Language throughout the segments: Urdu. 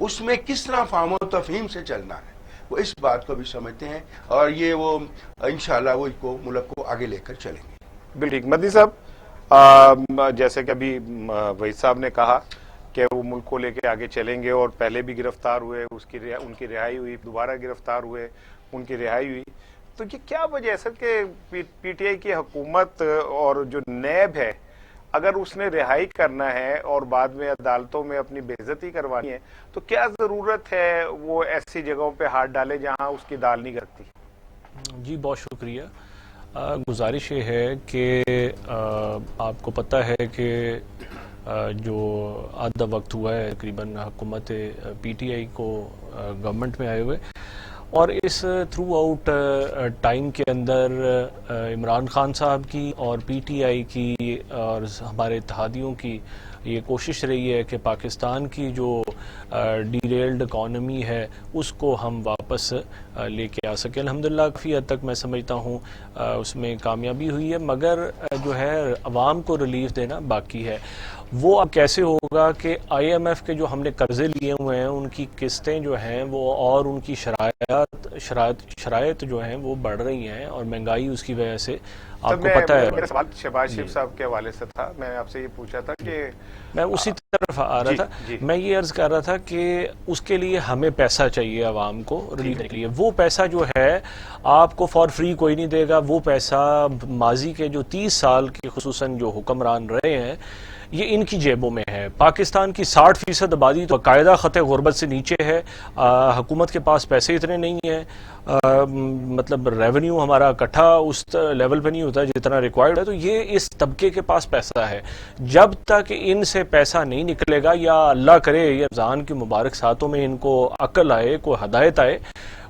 اس میں کس طرح فہم و تفہیم سے چلنا ہے، وہ اس بات کو بھی سمجھتے ہیں، اور یہ وہ انشاءاللہ وہ کو ملک کو آگے لے کر چلیں گے۔ بالکل ٹھیک۔ مدنی صاحب، جیسے کہ ابھی وحید صاحب نے کہا کہ وہ ملک کو لے کے آگے چلیں گے، اور پہلے بھی گرفتار ہوئے، ان کی رہائی ہوئی، دوبارہ گرفتار ہوئے، ان کی رہائی ہوئی، تو یہ کیا وجہ ہے سر کہ پی ٹی آئی کی حکومت اور جو نیب ہے، اگر اس نے رہائی کرنا ہے اور بعد میں عدالتوں میں اپنی بے عزتی کروانی ہے، تو کیا ضرورت ہے وہ ایسی جگہوں پہ ہاتھ ڈالے جہاں اس کی دال نہیں گرتی؟ جی بہت شکریہ۔ گزارش یہ ہے کہ آپ کو پتہ ہے کہ جو آدھا وقت ہوا ہے تقریباً حکومت پی ٹی آئی کو گورنمنٹ میں آئے ہوئے، اور اس تھرو آؤٹ ٹائم کے اندر عمران خان صاحب کی اور پی ٹی آئی کی اور ہمارے اتحادیوں کی یہ کوشش رہی ہے کہ پاکستان کی جو ڈیریلڈ اکانومی ہے اس کو ہم واپس لے کے آ سکیں۔ الحمدللہ کافی حد تک میں سمجھتا ہوں اس میں کامیابی ہوئی ہے، مگر جو ہے عوام کو ریلیف دینا باقی ہے۔ وہ اب کیسے ہوگا کہ آئی ایم ایف کے جو ہم نے قرضے لیے ہوئے ہیں ان کی قسطیں جو ہیں وہ اور ان کی شرائط جو ہیں وہ بڑھ رہی ہیں، اور مہنگائی اس کی وجہ سے آپ کو پتہ ہے۔ میرا سوال شہباز شریف صاحب کے حوالے سے تھا، میں آپ سے یہ پوچھا تھا کہ میں اسی طرف آ رہا تھا، میں یہ عرض کر رہا تھا کہ اس کے لیے ہمیں پیسہ چاہیے عوام کو ریلیف دینے کے لیے۔ وہ پیسہ جو ہے آپ کو فار فری کوئی نہیں دے گا، وہ پیسہ ماضی کے جو 30 سال کے خصوصاً جو حکمران رہے ہیں یہ ان کی جیبوں میں ہے۔ پاکستان کی 60% آبادی تو باقاعدہ خط غربت سے نیچے ہے، حکومت کے پاس پیسے اتنے نہیں ہیں، مطلب ریونیو ہمارا اکٹھا اس لیول پہ نہیں ہوتا جتنا ریکوائرڈ ہے، تو یہ اس طبقے کے پاس پیسہ ہے۔ جب تک ان سے پیسہ نہیں نکلے گا، یا اللہ کرے یہ رمضان کے مبارک ساتھوں میں ان کو عقل آئے، کوئی ہدایت آئے،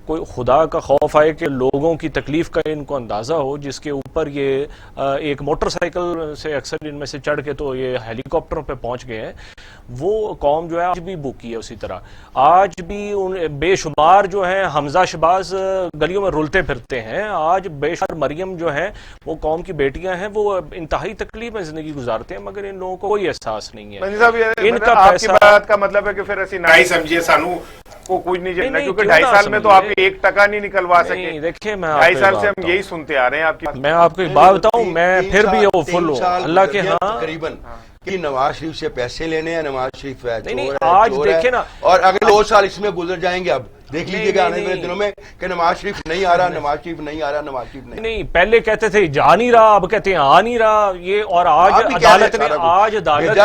کوئی خدا کا خوف آئے کہ لوگوں کی تکلیف کا ان کو اندازہ ہو، جس کے اوپر یہ ایک موٹر سائیکل سے اکثر ان میں سے چڑھ کے تو یہ ہیلی کاپٹروں پہ پہنچ گئے ہیں، وہ قوم جو ہے آج بھی بھوکی ہے اسی طرح۔ آج بھی بے شمار جو ہیں حمزہ شہباز گلیوں میں رلتے پھرتے ہیں، آج بے شمار مریم جو ہیں وہ قوم کی بیٹیاں ہیں، وہ انتہائی تکلیف میں زندگی گزارتے ہیں، مگر ان لوگوں کو کوئی احساس نہیں ہے۔ ان کا آپ کی پیسہ بات کا مطلب ہے کہ پھر ایسی نہ ہی سمجھیے سانو کو کچھ نہیں جلنا، کیونکہ 2.5 سال میں تو آپ 1 ٹکا نہیں نکلوا سکے۔ دیکھیں میں 2.5 سال سے ہم یہی سنتے آ رہے ہیں آپ کی۔ میں آپ کو ایک بات بتاؤں، میں پھر بھی وہ فل ہوں اللہ کے ہاں تقریباً کہ نواز شریف سے پیسے لینے ہیں، نواز شریف آج دیکھیں نا، اور اگر 2 سال اس میں گزر جائیں گے، اب دیکھ لیجیے گا آنے والے دنوں میں کہ نواز شریف نہیں آ رہا، نواز شریف نہیں آ رہا، نواز شریف نہیں، پہلے کہتے تھے جا نہیں رہا، اب کہتے ہیں آ نہیں رہا، یہ اور آج عدالت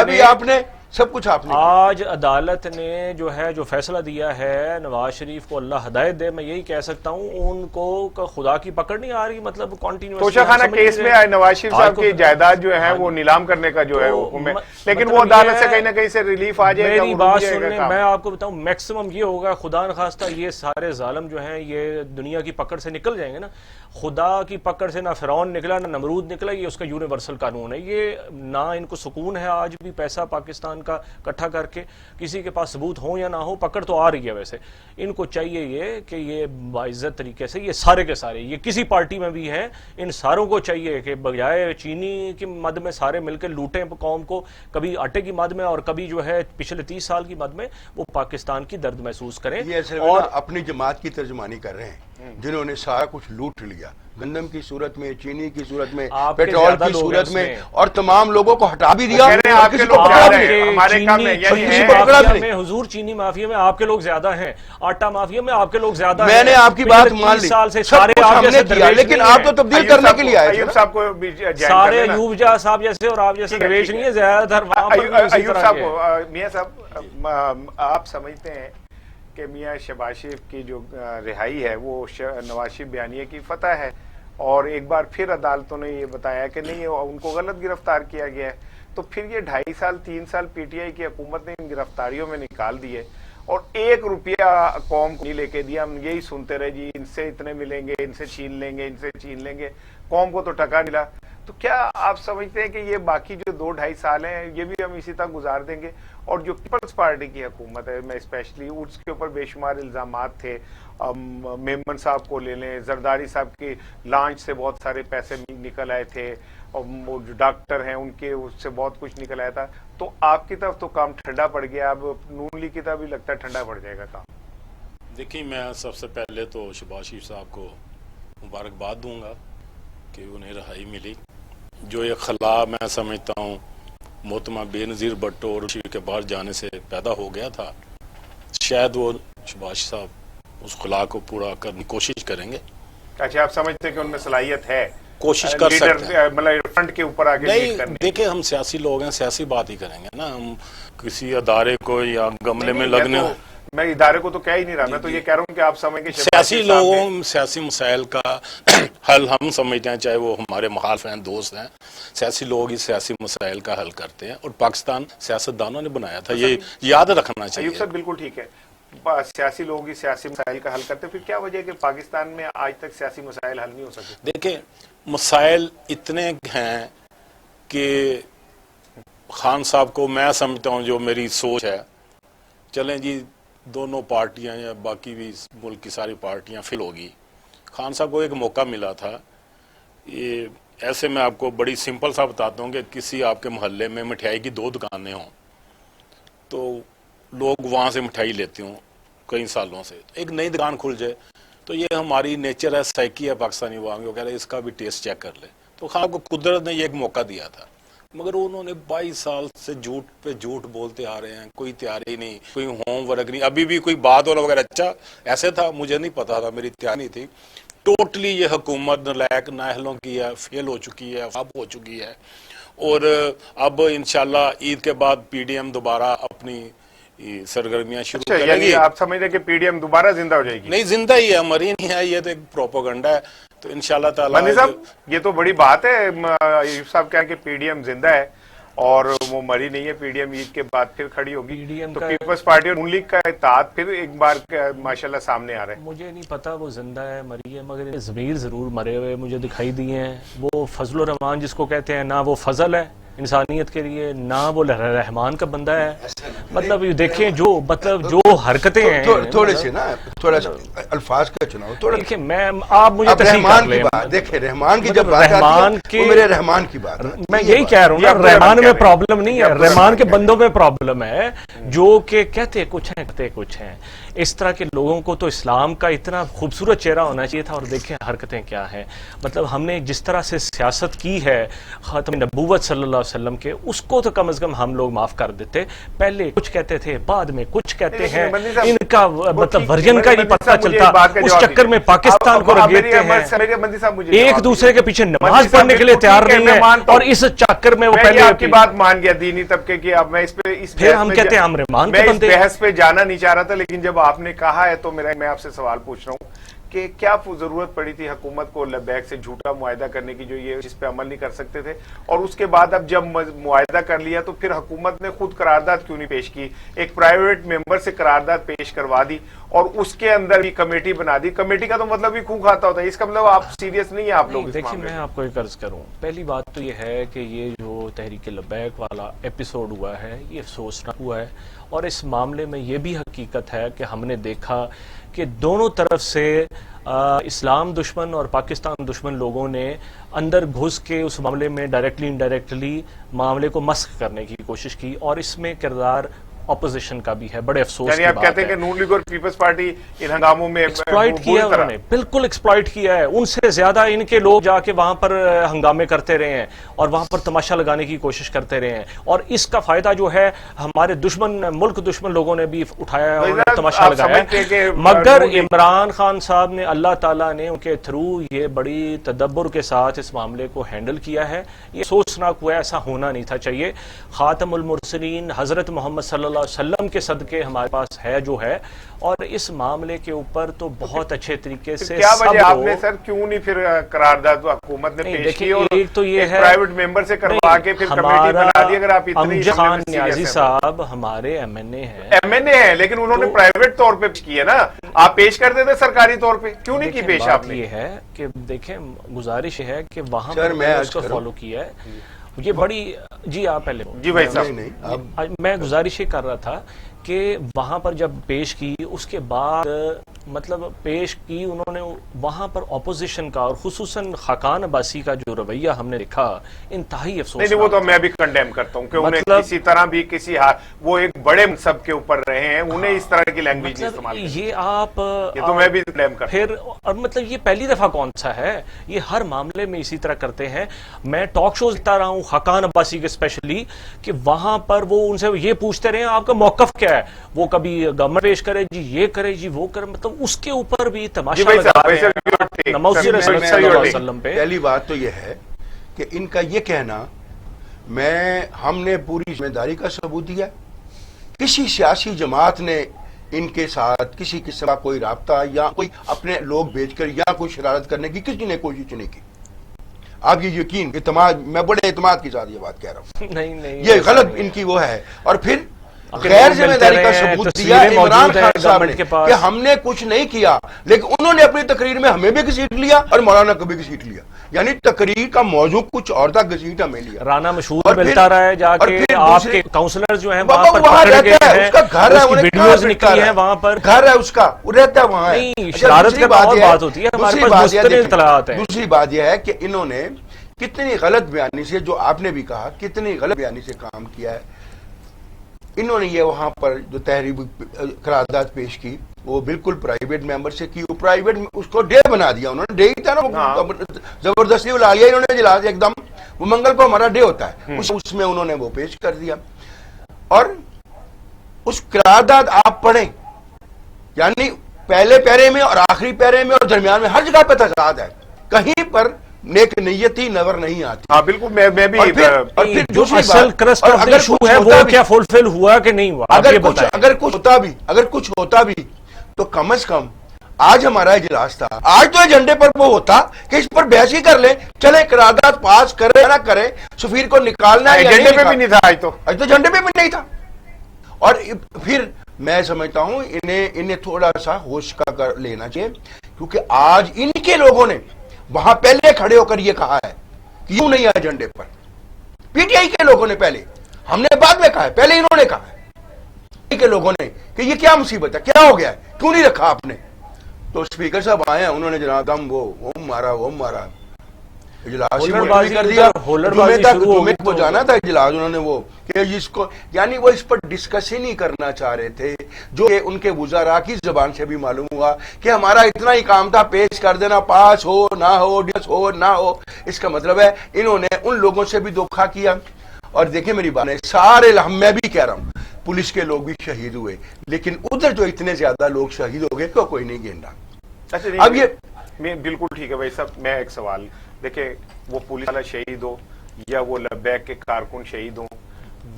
نے آپ نے سب کچھ آپ نے آج عدالت نے جو ہے جو فیصلہ دیا ہے نواز شریف کو اللہ ہدایت دے، میں یہی کہہ سکتا ہوں ان کو خدا کی پکڑ نہیں آ رہی، مطلب کنٹینیوس توشہ خانہ کیس میں نواز شریف صاحب کی جائیداد جو ہے وہ نیلام کرنے کا جو ہے حکم ہے، لیکن وہ عدالت سے کہیں نہ کہیں سے ریلیف آ جائے گا۔ میری بات سنیں، میں آپ کو بتاؤں میکسیمم یہ ہوگا، خدا نخواستہ یہ سارے ظالم جو ہیں یہ دنیا کی پکڑ سے نکل جائیں گے نا، خدا کی پکڑ سے نہ فرعون نکلا نہ نمرود نکلا، یہ اس کا یونیورسل قانون ہے۔ یہ نہ ان کو سکون ہے آج بھی پیسہ پاکستان کا اکٹھا کر کے، کسی کے پاس ثبوت ہو یا نہ ہو، پکڑ تو آ رہی ہے ویسے۔ ان کو چاہیے یہ کہ یہ باعزت طریقے سے، یہ سارے کے سارے، یہ کسی پارٹی میں بھی ہیں، ان ساروں کو چاہیے کہ بجائے چینی کی مد میں سارے مل کے لوٹیں قوم کو، کبھی آٹے کی مد میں اور کبھی جو ہے پچھلے 30 سال کی مد میں، وہ پاکستان کی درد محسوس کریں۔ اور اپنی جماعت کی ترجمانی کر رہے ہیں جنہوں نے سارا کچھ لوٹ لیا، گندم کی صورت میں، چینی کی صورت میں، پیٹرول کی صورت میں، اور تمام لوگوں کو ہٹا بھی دیا۔ حضور چینی مافیا میں آپ کے لوگ زیادہ ہیں، آٹا مافیا میں آپ کے لوگ زیادہ ہیں۔ میں نے آپ کی بات مان لی، سال سے سب سارے کچھ آپ ہم نے کیا، لیکن آپ تو تبدیل کرنے کے لیے آئے تھے۔ ایوب صاحب کو سارے ایوب جہاں صاحب جیسے اور آپ جیسے درویش نہیں ہے، زیادہ تر وہاں پر بھی اسی طرح کے ہیں۔ میاں صاحب آپ سمجھتے ہیں کہ میاں شہباز شریف کی جو رہائی ہے وہ نواز شریف بیانیے کی فتح ہے، اور ایک بار پھر عدالتوں نے یہ بتایا کہ نہیں ان کو غلط گرفتار کیا گیا ہے، تو پھر یہ 2.5 سال 3 سال پی ٹی آئی کی حکومت نے ان گرفتاریوں میں نکال دیے، اور 1 روپیہ قوم کو نہیں لے کے دیا۔ ہم یہی سنتے رہے جی ان سے اتنے ملیں گے، ان سے چھین لیں گے، ان سے چھین لیں گے، قوم کو تو ٹکا ملا۔ تو کیا آپ سمجھتے ہیں کہ یہ باقی جو 2-2.5 سال ہیں یہ بھی ہم اسی طرح گزار دیں گے؟ اور جو پیپلز پارٹی کی حکومت ہے، میں اسپیشلی اس کے اوپر بے شمار الزامات تھے، میمن صاحب کو لے لیں، زرداری صاحب کی لانچ سے بہت سارے پیسے نکل آئے تھے، اور وہ جو ڈاکٹر ہیں ان کے اس سے بہت کچھ نکل آیا تھا. تو آپ کی طرف تو کام ٹھنڈا پڑ گیا, اب نون لیگ کی طرف بھی لگتا ہے ٹھنڈا پڑ جائے گا کام. دیکھیں میں سب سے پہلے تو شہباز شریف صاحب کو مبارکباد دوں گا کہ انہیں رہائی ملی. جو یہ خلا میں سمجھتا ہوں محترمہ بے نظیر بھٹو اور شریف کے باہر جانے سے پیدا ہو گیا تھا, شاید وہ شہباز صاحب اس خلا کو پورا کرنے کی کوشش کریں گے. اچھا, آپ سمجھتے ہیں کہ ان میں صلاحیت ہے, کوشش کر سکتے ہیں, مطلب فرنٹ کے اوپر آگے لیڈ کرنے. دیکھیں ہم سیاسی لوگ ہیں, سیاسی بات ہی کریں گے نا, ہم کسی ادارے کو یا گملے میں لگنے. میں ادارے کو تو کہہ ہی نہیں رہا, میں تو یہ کہہ رہا ہوں کہ آپ سمجھ کے سیاسی لوگوں سیاسی مسائل کا حل ہم سمجھتے ہیں, چاہے وہ ہمارے مخالف ہیں, دوست ہیں, سیاسی لوگ ہی سیاسی مسائل کا حل کرتے ہیں, اور پاکستان سیاستدانوں نے بنایا تھا, یہ یاد رکھنا چاہیے. ایوب صاحب بالکل ٹھیک ہے, سیاسی لوگ ہی سیاسی مسائل کا حل کرتے, پھر کیا وجہ ہے کہ پاکستان میں آج تک سیاسی مسائل حل نہیں ہو سکے؟ دیکھیں مسائل اتنے ہیں کہ خان صاحب کو میں سمجھتا ہوں, جو میری سوچ ہے, چلیں جی دونوں پارٹیاں یا باقی بھی ملک کی ساری پارٹیاں فل ہوگی, خان صاحب کو ایک موقع ملا تھا. یہ ایسے میں آپ کو بڑی سمپل سا بتاتا ہوں کہ کسی آپ کے محلے میں مٹھائی کی 2 دکانیں ہوں تو لوگ وہاں سے مٹھائی لیتے ہوں کئی سالوں سے, ایک نئی دکان کھل جائے تو یہ ہماری نیچر ہے, سائیکی ہے پاکستانی عوام کی, وہ کہہ رہے ہیں اس کا بھی ٹیسٹ چیک کر لے. تو خان کو قدرت نے یہ ایک موقع دیا تھا, مگر انہوں نے 22 سال سے جھوٹ پہ جھوٹ بولتے آ رہے ہیں, کوئی تیاری نہیں, کوئی ہوم ورک نہیں, ابھی بھی کوئی بات اور وغیرہ. اچھا ایسے تھا, مجھے نہیں پتا تھا, میری تیاری نہیں تھی. ٹوٹلی یہ حکومت نالائق نااہلوں کی ہے, فیل ہو چکی ہے, خراب ہو چکی ہے, اور اب انشاءاللہ عید کے بعد پی ڈی ایم دوبارہ اپنی سرگرمیاں شروع کریں گی. آپ سمجھ رہے کہ پی ڈی ایم دوبارہ زندہ ہو جائے گی؟ نہیں, زندہ ہی ہے, مری نہیں ہے, یہ تو ایک پروپیگنڈا ہے. تو انشاءاللہ تعالیٰ مندی صاحب یہ تو بڑی بات ہے, ایوب صاحب کہہ کہ پی ڈی ایم زندہ ہے اور وہ مری نہیں ہے, پی ڈی ایم عید کے بعد پھر کھڑی ہوگی, تو پیپلز پارٹی اور نون لیگ کا اتحاد پھر ایک بار ماشاءاللہ سامنے آ رہا ہے. مجھے نہیں پتا وہ زندہ ہے مری ہے, مگر ضمیر ضرور مرے ہوئے مجھے دکھائی دیے ہیں. وہ فضل الرحمان جس کو کہتے ہیں, نہ وہ فضل ہے انسانیت کے لیے, نہ وہ رحمان کا بندہ ہے. مطلب دیکھیں جو مطلب جو حرکتیں ہیں, تھوڑے سے نا تھوڑا سا الفاظ کا چناؤ, تھوڑا دیکھیں میں آپ مجھے رحمان کی بات دیکھیں, رحمان کی جب بات آتی ہے وہ میرے رحمان کی بات, میں یہی کہہ رہا ہوں نا, رحمان میں پرابلم نہیں ہے, رحمان کے بندوں میں پرابلم ہے, جو کہ کہتے کچھ ہیں کرتے کچھ ہیں. اس طرح کے لوگوں کو تو اسلام کا اتنا خوبصورت چہرہ ہونا چاہیے تھا, اور دیکھیں حرکتیں کیا ہیں. مطلب ہم نے جس طرح سے سیاست کی ہے خاتم نبوت صلی اللہ علیہ وسلم کے, اس کو تو کم از کم ہم لوگ معاف کر دیتے. پہلے کچھ کہتے تھے, بعد میں کچھ کہتے ہیں, ان کا مطلب ورژن کا نہیں پتہ چلتا, اس چکر میں پاکستان کو رگیتے ہیں, ایک دوسرے کے پیچھے نماز پڑھنے کے لیے تیار نہیں ہے, اور اس چکر میں وہ پہلے آپ کی بات مان گیا دینی طبقے کی. اب میں اس پہ پھر ہم کہتے ہیں ہم رحمان کے بندے. میں اس بحث پہ جانا نہیں چاہ رہا تھا, لیکن جب آپ نے کہا ہے تو میں آپ سے سوال پوچھ رہا ہوں کہ کیا ضرورت پڑی تھی حکومت کو لبیک سے جھوٹا معاہدہ کرنے کی, جو یہ جس پہ عمل نہیں کر سکتے تھے, اور اس کے بعد اب جب معاہدہ کر لیا تو پھر حکومت نے خود قرارداد کیوں نہیں پیش کی, ایک پرائیویٹ ممبر سے قرارداد پیش کروا دی اور اس کے اندر بھی کمیٹی بنا دی. کمیٹی کا تو مطلب بھی خون کھاتا ہوتا ہے, اس کا مطلب آپ سیریس نہیں ہیں آپ لوگ. دیکھیں میں آپ کو ایک عرض کروں, پہلی بات تو یہ ہے کہ یہ جو تحریک لبیک والا ایپیسوڈ ہوا ہے یہ افسوسناک ہوا ہے, اور اس معاملے میں یہ بھی حقیقت ہے کہ ہم نے دیکھا کہ دونوں طرف سے اسلام دشمن اور پاکستان دشمن لوگوں نے اندر گھس کے اس معاملے میں ڈائریکٹلی انڈائریکٹلی معاملے کو مسخ کرنے کی کوشش کی, اور اس میں کردار اپوزیشن کا بھی ہے. بڑے افسوس یعنی آپ کہتے ہیں کہ نون لیگ اور پیپلز پارٹی ان ہنگاموں میں ایکسپلائٹ کیا, انہوں نے بالکل ایکسپلائٹ کیا ہے. ان سے زیادہ ان کے لوگ جا کے وہاں پر ہنگامے کرتے رہے ہیں اور وہاں پر تماشا لگانے کی کوشش کرتے رہے ہیں, اور اس کا فائدہ جو ہے ہمارے دشمن ملک دشمن لوگوں نے بھی اٹھایا ہے اور تماشا لگایا ہے. مگر عمران خان صاحب نے, اللہ تعالیٰ نے ان کے تھرو یہ بڑی تدبر کے ساتھ اس معاملے کو ہینڈل کیا ہے. یہ سوچناک ہوا ہے, ایسا ہونا نہیں تھا چاہیے. خاتم المرسلین حضرت محمد صلی اللہ علیہ وسلم کے صدقے ہمارے پاس ہے جو ہے, اور اس معاملے کے اوپر تو بہت اچھے طریقے سے کیا وجہ آپ نے سر کیوں نہیں پھر قرارداد حکومت نے پیش کی, اور ایک تو یہ ہے پرائیویٹ ممبر سے کروا کے پھر کمیٹی بنا دی. اگر آپ اتنی امجد خان نیازی صاحب ہمارے ایم این اے ہیں, لیکن انہوں نے پرائیویٹ طور پہ کی ہے نا, آپ پیش کرتے تھے سرکاری طور پہ, کیوں نہیں کی پیش آپ نے؟ یہ ہے کہ دیکھیں گزارش ہے کہ وہاں پر اس کو فالو کیا ہے, یہ بڑی. جی آپ پہلے جی بھائی صاحب, میں گزارش یہ کر رہا تھا کہ وہاں پر جب پیش کی اس کے بعد مطلب پیش کی انہوں نے وہاں پر اپوزیشن کا اور خصوصاً خاقان عباسی کا جو رویہ ہم نے دیکھا انتہائی افسوس. نہیں وہ تو میں بھی کنڈیم کرتا ہوں کہ انہیں کسی طرح بھی کسی وہ ایک بڑے منصب کے اوپر رہے ہیں, انہیں اس طرح کی لینگویج استعمال کریں, یہ آپ یہ تو میں بھی کنڈیم کرتا ہوں. پھر اور مطلب یہ پہلی دفعہ کون سا ہے, یہ ہر معاملے میں اسی طرح کرتے ہیں. میں ٹاک شوز دیکھتا رہا ہوں خاقان عباسی کے اسپیشلی, کہ وہاں پر وہ ان سے یہ پوچھتے رہے آپ کا موقف کیا ہے, وہ کبھی گورنمنٹ پیش کرے جی, یہ کرے جی, وہ کرے, مطلب اس کے اوپر بھی تماشا لگا رہے ہیں نموذج رسول صلی اللہ علیہ وسلم پہ. پہلی بات تو یہ ہے کہ ان کا یہ کہنا ہم نے پوری ذمہ داری کا ثبوت دیا, کسی سیاسی جماعت نے ان کے ساتھ کسی قسم کا کوئی رابطہ یا کوئی اپنے لوگ بھیج کر یا کوئی شرارت کرنے کی کسی نے کوشش نہیں کی. آپ یہ یقین اعتماد, میں بڑے اعتماد کے ساتھ یہ بات کہہ رہا ہوں, نہیں یہ غلط ان کی وہ ہے. اور پھر غیر ذمہ داری کا ثبوت دیا عمران خان صاحب نے کہ ہم نے کچھ نہیں کیا, لیکن انہوں نے اپنی تقریر میں ہمیں بھی گھسیٹ لیا اور مولانا کو بھی گھسیٹ لیا. یعنی تقریر کا موضوع کچھ اور تھا, گھسیٹ ہمیں لیا. رانا مشہور ملتا رہا ہے جا کے, آپ کے کاؤنسلر جو ہیں وہاں پر وہاں پکڑ رہتا ہے, گئے اس کا گھر ہے, ہیں, ویڈیوز نکلی ہیں وہاں پر, گھر ہے اس کا, وہ رہتا ہے وہاں. شرارت کا اور بات ہوتی ہے, ہمارے پاس مستند اطلاعات ہیں. دوسری بات یہ ہے کہ انہوں نے کتنی غلط بیانی سے, جو آپ نے بھی کہا, کتنی غلط بیانی سے کام کیا ہے. انہوں نے یہ وہاں پر جو تحریری قرارداد پیش کی وہ بالکل پرائیویٹ ممبر سے کی, وہ پرائیویٹ اس کو ڈے بنا دیا انہوں نے, ڈے ہی تھا نا, زبردستی اڑا لیا انہوں نے جلاس ایک دم. وہ منگل کو ہمارا ڈے ہوتا ہے, اس میں انہوں نے وہ پیش کر دیا. اور اس قرارداد آپ پڑھیں, یعنی پہلے پیرے میں اور آخری پیرے میں اور درمیان میں ہر جگہ پہ تضاد ہے, کہیں پر نیک نیتی نظر نہیں آتی. ہاں بالکل, میں بھی. اور پھر جو اصل کرسٹ آف دی ایشو ہے وہ کیا فلفل ہوا کہ نہیں ہوا, اگر کچھ ہوتا بھی تو کم از کم آج ہمارا اجلاس تھا, آج تو ایجنڈے پر وہ ہوتا کہ اس پر بحث ہی کر لیں, چلے قرارداد پاس کرے نہ کرے, سفیر کو نکالنا ہے, ایجنڈے پہ بھی نہیں تھا آج تو ایجنڈے پہ بھی نہیں تھا. اور پھر میں سمجھتا ہوں انہیں تھوڑا سا ہوش کا لینا چاہیے, کیونکہ آج ان کے لوگوں نے وہاں پہلے کھڑے ہو کر یہ کہا ہے کہ کیوں نہیں ایجنڈے پر. پی ٹی آئی کے لوگوں نے پہلے, ہم نے بعد میں کہا ہے, پہلے انہوں نے کہا ہے کے لوگوں نے کہ یہ کیا مصیبت ہے, کیا ہو گیا ہے, کیوں نہیں رکھا آپ نے. تو اسپیکر صاحب آئے ہیں, انہوں نے جناب دم وہ مارا اجلاس کر دیا. جمعے کو جانا تھا اجلاس, انہوں نے وہ کہ جس کو یعنی وہ اس پر ڈسکس ہی نہیں کرنا چاہ رہے تھے, جو ان کے وزراء کی زبان سے بھی معلوم ہوا کہ ہمارا اتنا ہی کام تھا, پیش کر دینا, پاس ہو نہ ہو, ڈس ہو نہ ہو. اس کا مطلب ہے انہوں نے ان لوگوں سے بھی دھوکہ کیا. اور دیکھیں میری بات ہے, سارے میں بھی کہہ رہا ہوں پولیس کے لوگ بھی شہید ہوئے, لیکن ادھر جو اتنے زیادہ لوگ شہید ہو گئے تو کوئی نہیں گینڈا. اب یہ بالکل ٹھیک ہے بھائی صاحب, میں ایک سوال, دیکھیں وہ پولیس والا شہید ہو یا وہ لبیک کے کارکن شہید ہوں,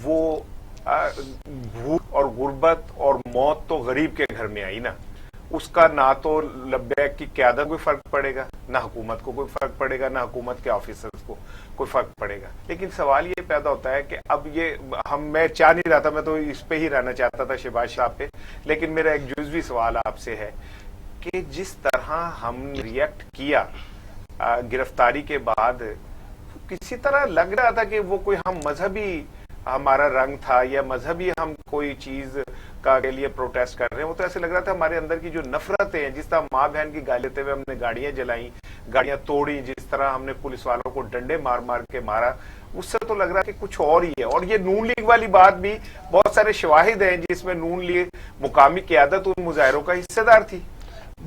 وہ بھوک اور غربت اور موت تو غریب کے گھر میں آئی نا, اس کا نہ تو لبیک کی قیادت کوئی فرق پڑے گا, نہ حکومت کو کوئی فرق پڑے گا, نہ حکومت کے آفیسرز کو کوئی فرق پڑے گا. لیکن سوال یہ پیدا ہوتا ہے کہ اب یہ میں چاہ نہیں رہا تھا, میں تو اس پہ ہی رہنا چاہتا تھا شہباز صاحب پہ, لیکن میرا ایک جزوی سوال آپ سے ہے کہ جس طرح ہم نے ریئیکٹ کیا گرفتاری کے بعد, کسی طرح لگ رہا تھا کہ وہ کوئی ہم مذہبی ہمارا رنگ تھا یا مذہبی ہم کوئی چیز کا کے لیے پروٹیسٹ کر رہے ہیں. وہ تو ایسے لگ رہا تھا ہمارے اندر کی جو نفرتیں ہیں, جس طرح ماں بہن کی گالی دیتے ہوئے ہم نے گاڑیاں جلائیں, گاڑیاں توڑی, جس طرح ہم نے پولیس والوں کو ڈنڈے مار مار کے مارا, اس سے تو لگ رہا کہ کچھ اور ہی ہے. اور یہ نون لیگ والی بات بھی بہت سارے شواہد ہیں جس میں نون لیگ مقامی قیادت ان مظاہروں کا حصے دار تھی.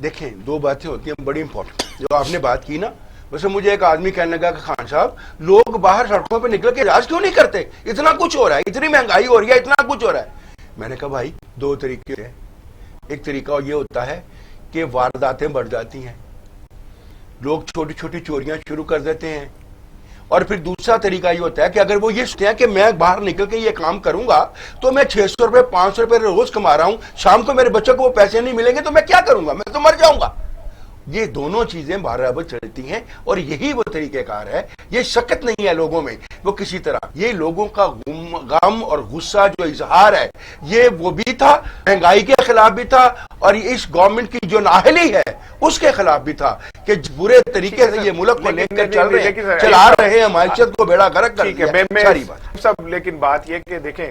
دیکھیں دو باتیں ہوتی ہیں بڑی امپورٹنٹ, جو آپ نے بات کی نا, ویسے مجھے ایک آدمی کہنے لگا کہ خان صاحب لوگ باہر سڑکوں پہ نکل کے احتجاج کیوں نہیں کرتے, اتنا کچھ ہو رہا ہے, اتنی مہنگائی ہو رہی ہے, اتنا کچھ ہو رہا ہے. میں نے کہا بھائی دو طریقے ہیں, ایک طریقہ یہ ہوتا ہے کہ وارداتیں بڑھ جاتی ہیں, لوگ چھوٹی چھوٹی چوریاں شروع کر دیتے ہیں, اور پھر دوسرا طریقہ یہ ہوتا ہے کہ اگر وہ یہ سوچتے ہیں کہ میں باہر نکل کے یہ کام کروں گا تو میں 600 روپے 500 روپے روز کما رہا ہوں, شام کو میرے بچوں کو وہ پیسے نہیں ملیں گے تو میں کیا کروں گا, میں تو مر جاؤں گا. یہ دونوں چیزیں برابر چلتی ہیں, اور یہی وہ طریقہ کار ہے. یہ شکت نہیں ہے لوگوں میں, وہ کسی طرح یہ لوگوں کا غم اور غصہ جو اظہار ہے, یہ وہ بھی تھا, مہنگائی کے خلاف بھی تھا, اور اس گورنمنٹ کی جو نااہلی ہے اس کے خلاف بھی تھا کہ برے طریقے سے یہ ملک کو لے کر چلا رہے ہیں, معیشت کو بیڑا غرق کر دیا. ساری بات سب, لیکن بات یہ کہ دیکھیں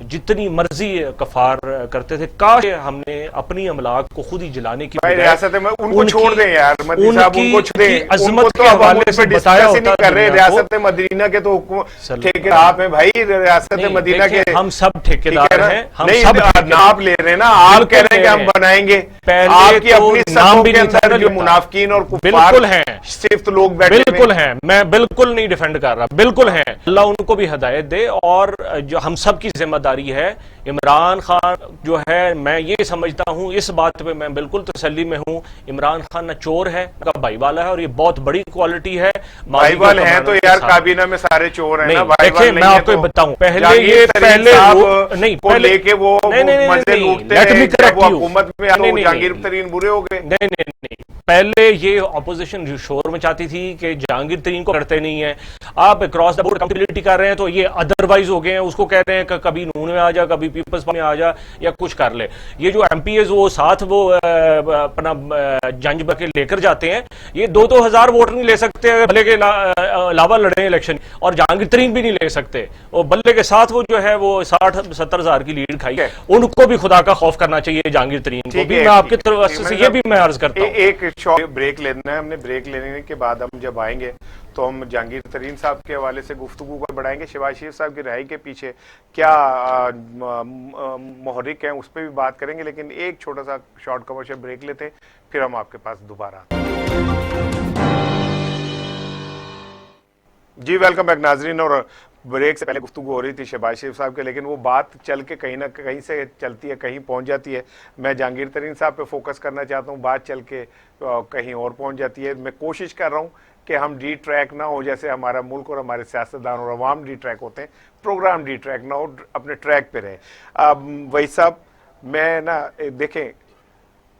جتنی مرضی کفار کرتے تھے، کاش ہم نے اپنی املاک کو خود ہی جلانے کی بجائے ریاست میں ان کو چھوڑ دیں یار، مدنی صاحب ان کو چھوڑ دیں، عظمت کے حوالے سے بتایا ہوتا کر رہے ریاست مدینہ کے تو ٹھیکیدار آپ ہیں بھائی، ریاست مدینہ کے ہم سب ٹھیکیدار ہیں، ہم نہیں سب آپ لے رہے ہیں نا، آپ کہہ رہے ہیں کہ ہم بنائیں گے، آپ کی اپنی سطحوں کے اندر جو منافقین اور بالکل ہیں، صرف لوگ بیٹھے بالکل ہیں، میں بالکل نہیں ڈیفینڈ کر رہا، بالکل ہیں، اللہ ان کو بھی ہدایت دے، اور جو ہم سب کی ذمہ داری ہے، عمران خان جو ہے، میں یہ سمجھتا ہوں، اس بات پہ میں بالکل تسلی میں ہوں، عمران خان نہ چور ہے نہ بھائی والا ہے، اور یہ بہت بڑی کوالٹی ہے۔ بھائی وال ہیں تو یار کابینہ میں سارے چور ہیں نا، بھائی وال میں آپ کو بتاؤں، پہلے یہ پہلے نہیں کو لے کے وہ مزے لوٹتے ہیں، جب وہ حکومت میں آتے ہیں جہانگیر ترین برے ہو گئے۔ نہیں، پہلے یہ اپوزیشن شور میں چاہتی تھی کہ جہانگیر ترین کو کرتے نہیں ہیں، آپ اکراس دا بورڈ اکاؤنٹیبلٹی کر رہے ہیں تو یہ ادروائز ہو گئے ہیں، اس کو کہہ رہے ہیں کہ کبھی نون میں آ جا، کبھی پیپلز میں آ جا، یا کچھ کر لے۔ یہ جو ایم پی ایز وہ ساتھ وہ اپنا جنج بکے لے کر جاتے ہیں، یہ 2,000 ووٹ نہیں لے سکتے بھلے کے علاوہ لڑے الیکشن، اور جہانگیر ترین بھی نہیں لے سکتے، اور بلے کے ساتھ وہ جو ہے وہ 60-70 ہزار کی لیڈ کھائی ہے، ان کو بھی خدا کا خوف کرنا چاہیے جہانگیر ترین کو بھی۔ میں آپ کی طرف سے یہ بھی میں عرض کرتا ہوں، ایک بریک لینا ہے ہم نے، بریک لینے کے بعد ہم جب آئیں گے تو ہم جہانگیر ترین صاحب کے حوالے سے گفتگو کو بڑھائیں گے، شہباز شریف صاحب کی رہائی کے پیچھے کیا محرک ہیں اس پہ بھی بات کریں گے، لیکن ایک چھوٹا سا شارٹ کمرشل بریک لیتے ہیں، پھر ہم آپ کے پاس دوبارہ آتے ہیں۔ جی ویلکم بیک ناظرین، اور بریک سے پہلے گفتگو ہو رہی تھی شہباز شریف صاحب کے، لیکن وہ بات چل کے کہیں نہ کہیں سے چلتی ہے، کہیں پہنچ جاتی ہے۔ میں جہانگیر ترین صاحب پہ فوکس کرنا چاہتا ہوں، بات چل کے کہیں اور پہنچ جاتی ہے۔ میں کوشش کر رہا ہوں کہ ہم ڈی ٹریک نہ ہو، جیسے ہمارا ملک اور ہمارے سیاستدان اور عوام ڈی ٹریک ہوتے ہیں، پروگرام ڈی ٹریک نہ ہو، اپنے ٹریک پہ رہے۔ وہی صاحب، میں نا دیکھیں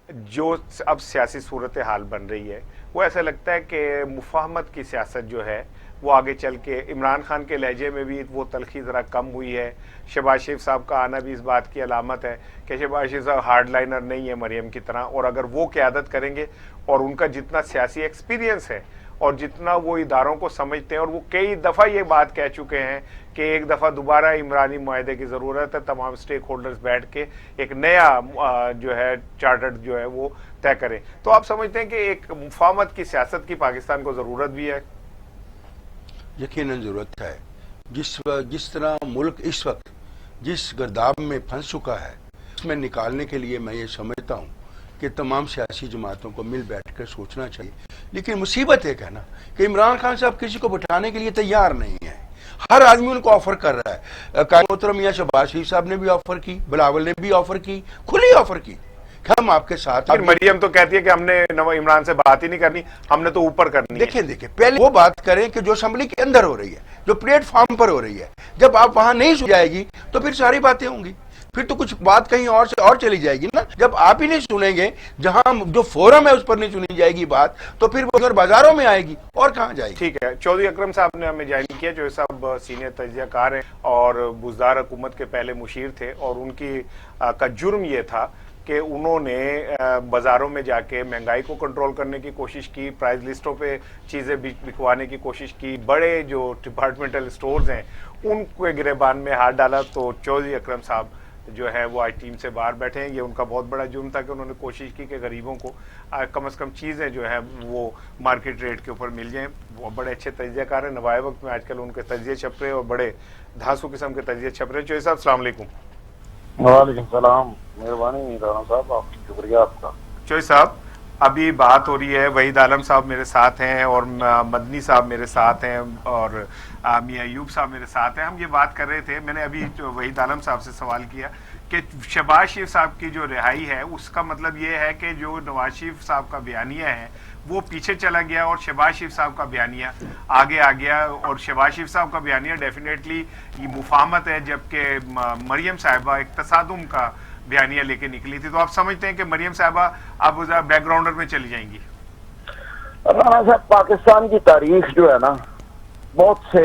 جو اب سیاسی صورتحال بن رہی ہے، وہ ایسا لگتا ہے کہ مفاہمت کی سیاست جو ہے وہ آگے چل کے عمران خان کے لہجے میں بھی وہ تلخی ذرا کم ہوئی ہے۔ شہباز شریف صاحب کا آنا بھی اس بات کی علامت ہے کہ شہباز شریف صاحب ہارڈ لائنر نہیں ہے مریم کی طرح، اور اگر وہ قیادت کریں گے اور ان کا جتنا سیاسی ایکسپیرینس ہے اور جتنا وہ اداروں کو سمجھتے ہیں، اور وہ کئی دفعہ یہ بات کہہ چکے ہیں کہ ایک دفعہ دوبارہ عمرانی معاہدے کی ضرورت ہے، تمام سٹیک ہولڈرز بیٹھ کے ایک نیا جو ہے چارٹر جو ہے وہ طے کریں، تو آپ سمجھتے ہیں کہ ایک مفاہمت کی سیاست کی پاکستان کو ضرورت بھی ہے؟ یقیناً ضرورت ہے۔ جس طرح ملک اس وقت جس گرداب میں پھنس چکا ہے، اس میں نکالنے کے لیے میں یہ سمجھتا ہوں کہ تمام سیاسی جماعتوں کو مل بیٹھ کر سوچنا چاہیے۔ لیکن مصیبت ایک ہے نا کہ عمران خان صاحب کسی کو بٹھانے کے لیے تیار نہیں ہے، ہر آدمی ان کو آفر کر رہا ہے۔ قائم محترم میاں شہباز شریف صاحب نے بھی آفر کی، بلاول نے بھی آفر کی، کھلی آفر کی کہ ہم آپ کے ساتھ۔ مریم تو کہتی ہے کہ ہم نے عمران سے بات ہی نہیں کرنی، ہم نے تو اوپر کرنی ہے۔ دیکھیں پہلے وہ بات کریں کہ جو اسمبلی کے اندر ہو رہی ہے، جو پلیٹ فارم پر ہو رہی ہے، جب آپ وہاں نہیں سن جائے گی تو پھر ساری باتیں ہوں گی، پھر تو کچھ بات کہیں اور سے اور چلی جائے گی نا۔ جب آپ ہی نہیں سنیں گے، جہاں جو فورم ہے اس پر نہیں سنی جائے گی بات، تو پھر وہ بازاروں میں آئے گی اور کہاں جائے گی۔ ٹھیک ہے، چودھری اکرم صاحب نے ہمیں جوائن کیا، جو سب سینئر تجزیہ کار ہیں اور بزدار حکومت کے پہلے مشیر تھے، اور ان کی کا جرم یہ تھا کہ انہوں نے بازاروں میں جا کے مہنگائی کو کنٹرول کرنے کی کوشش کی، پرائز لسٹوں پہ چیزیں بکوانے کی کوشش کی، بڑے جو ڈپارٹمنٹل سٹورز ہیں ان کو گریبان میں ہاتھ ڈالا۔ تو چودھری اکرم صاحب جو ہے وہ آج ٹیم سے باہر بیٹھے ہیں، یہ ان کا بہت بڑا جرم تھا کہ انہوں نے کوشش کی کہ غریبوں کو کم از کم چیزیں جو ہیں وہ مارکیٹ ریٹ کے اوپر مل جائیں۔ وہ بڑے اچھے تجزیہ کار ہیں، نوائے وقت میں آج کل ان کے تجزیے چھپ رہے اور بڑے دھاسو قسم کے تجزیے چھپ رہے ہیں۔ چودھری صاحب السلام علیکم۔ وعلیکم السلام، مہربانی رانا صاحب، آپ شکریہ آپ کا۔ چودھری صاحب، ابھی بات ہو رہی ہے، وحید عالم صاحب میرے ساتھ ہیں اور مدنی صاحب میرے ساتھ ہیں اور میاں ایوب صاحب میرے ساتھ ہیں۔ ہم یہ بات کر رہے تھے، میں نے ابھی وحید عالم صاحب سے سوال کیا کہ شہباز شریف صاحب کی جو رہائی ہے اس کا مطلب یہ ہے کہ جو نواز شریف صاحب کا بیانیہ ہے وہ پیچھے چلا گیا اور شہباز شریف صاحب کا بیانیہ آگے آ گیا، اور شہباز شریف صاحب کا بیانیہ ڈیفینیٹلی یہ مفاہمت ہے، جبکہ مریم صاحبہ ایک تصادم کا بیانیہ لے کے نکلی تھی۔ تو آپ سمجھتے ہیں کہ مریم صاحبہ اب بیک گراؤنڈر میں چلی جائیں گی؟ رانا صاحب، پاکستان کی تاریخ جو ہے نا بہت سے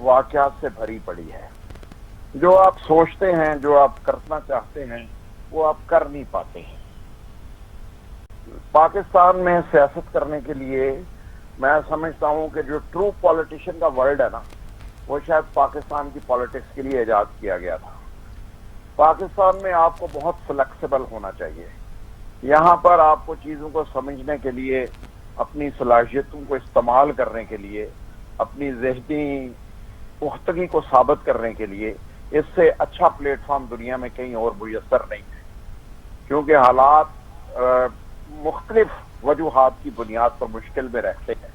واقعات سے بھری پڑی ہے۔ جو آپ سوچتے ہیں، جو آپ کرنا چاہتے ہیں، وہ آپ کر نہیں پاتے ہیں۔ پاکستان میں سیاست کرنے کے لیے میں سمجھتا ہوں کہ جو ٹرو پولیٹیشین کا ورڈ ہے نا، وہ شاید پاکستان کی پالیٹکس کے لیے ایجاد کیا گیا تھا۔ پاکستان میں آپ کو بہت فلیکسیبل ہونا چاہیے. یہاں پر آپ کو چیزوں کو سمجھنے کے لیے، اپنی صلاحیتوں کو استعمال کرنے کے لیے، اپنی ذہنی پختگی کو ثابت کرنے کے لیے اس سے اچھا پلیٹ فارم دنیا میں کہیں اور میسر نہیں ہے. کیونکہ حالات مختلف وجوہات کی بنیاد پر مشکل میں رہتے ہیں.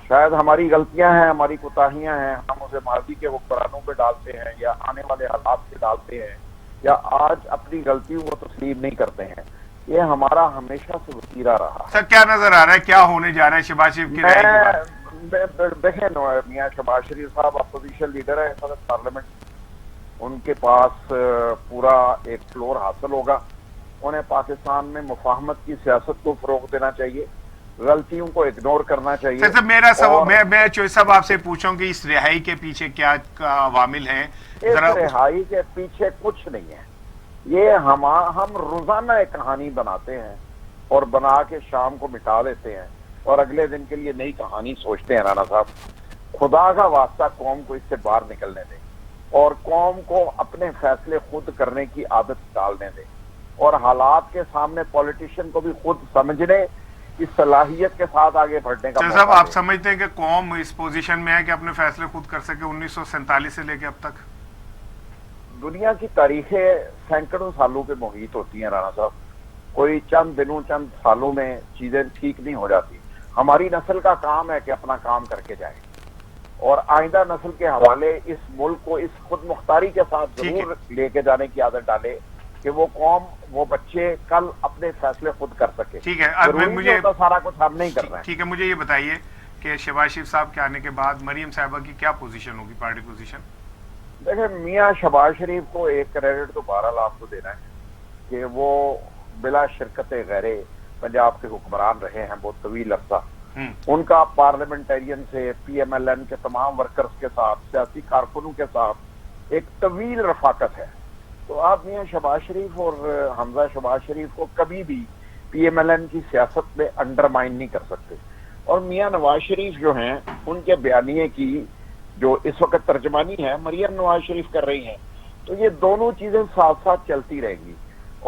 شاید ہماری غلطیاں ہیں، ہماری کوتاہیاں ہیں، ہم اسے ماضی کے حکمرانوں پہ ڈالتے ہیں یا آنے والے حالات پہ ڈالتے ہیں یا آج اپنی غلطیوں کو تسلیم نہیں کرتے ہیں. یہ ہمارا ہمیشہ سے وتیرہ رہا. سر کیا نظر آ رہا ہے، کیا ہونے جا رہا ہے شہباز شریف کی رہائی کے بعد؟ دیکھیں میاں شہباز شریف صاحب اپوزیشن لیڈر ہے صدر پارلیمنٹ، ان کے پاس پورا ایک فلور حاصل ہوگا. انہیں پاکستان میں مفاہمت کی سیاست کو فروغ دینا چاہیے، غلطیوں کو اگنور کرنا چاہیے. سر میرا سوال میں چوئی صاحب آپ سے پوچھوں کہ اس رہائی کے پیچھے کیا عوامل ہیں؟ اس رہائی کے پیچھے کچھ نہیں ہے. یہ ہم روزانہ ایک کہانی بناتے ہیں اور بنا کے شام کو مٹا دیتے ہیں اور اگلے دن کے لیے نئی کہانی سوچتے ہیں. رانا صاحب خدا کا واسطہ قوم کو اس سے باہر نکلنے دیں اور قوم کو اپنے فیصلے خود کرنے کی عادت ڈالنے دیں اور حالات کے سامنے پولیٹیشین کو بھی خود سمجھنے کی صلاحیت کے ساتھ آگے بڑھنے کا. صاحب آپ سمجھتے ہیں کہ قوم اس پوزیشن میں ہے کہ اپنے فیصلے خود کر سکے؟ 1947 سے لے کے اب تک دنیا کی تاریخیں سینکڑوں سالوں کے محیط ہوتی ہیں رانا صاحب. کوئی چند دنوں چند سالوں میں چیزیں ٹھیک نہیں ہو جاتی. ہماری نسل کا کام ہے کہ اپنا کام کر کے جائے اور آئندہ نسل کے حوالے اس ملک کو اس خود مختاری کے ساتھ ضرور لے کے جانے کی عادت ڈالے کہ وہ قوم، وہ بچے کل اپنے فیصلے خود کر سکے. ٹھیک ہے، مجھے سارا کچھ ہم نہیں کر رہے ہیں. ٹھیک ہے، مجھے یہ بتائیے کہ شہباز شریف صاحب کے آنے کے بعد مریم صاحبہ کی کیا پوزیشن ہوگی، پارٹی پوزیشن؟ دیکھیں میاں شہباز شریف کو ایک کریڈٹ تو بہرحال آپ کو دینا ہے کہ وہ بلا شرکت غیرے پنجاب کے حکمران رہے ہیں بہت طویل عرصہ. ان کا پارلیمنٹرین سے پی ایم ایل این کے تمام ورکرز کے ساتھ، سیاسی کارکنوں کے ساتھ ایک طویل رفاقت ہے. تو آپ میاں شہباز شریف اور حمزہ شہباز شریف کو کبھی بھی پی ایم ایل این کی سیاست میں انڈرمائن نہیں کر سکتے. اور میاں نواز شریف جو ہیں ان کے بیانیے کی جو اس وقت ترجمانی ہے مریم نواز شریف کر رہی ہیں. تو یہ دونوں چیزیں ساتھ ساتھ چلتی رہیں گی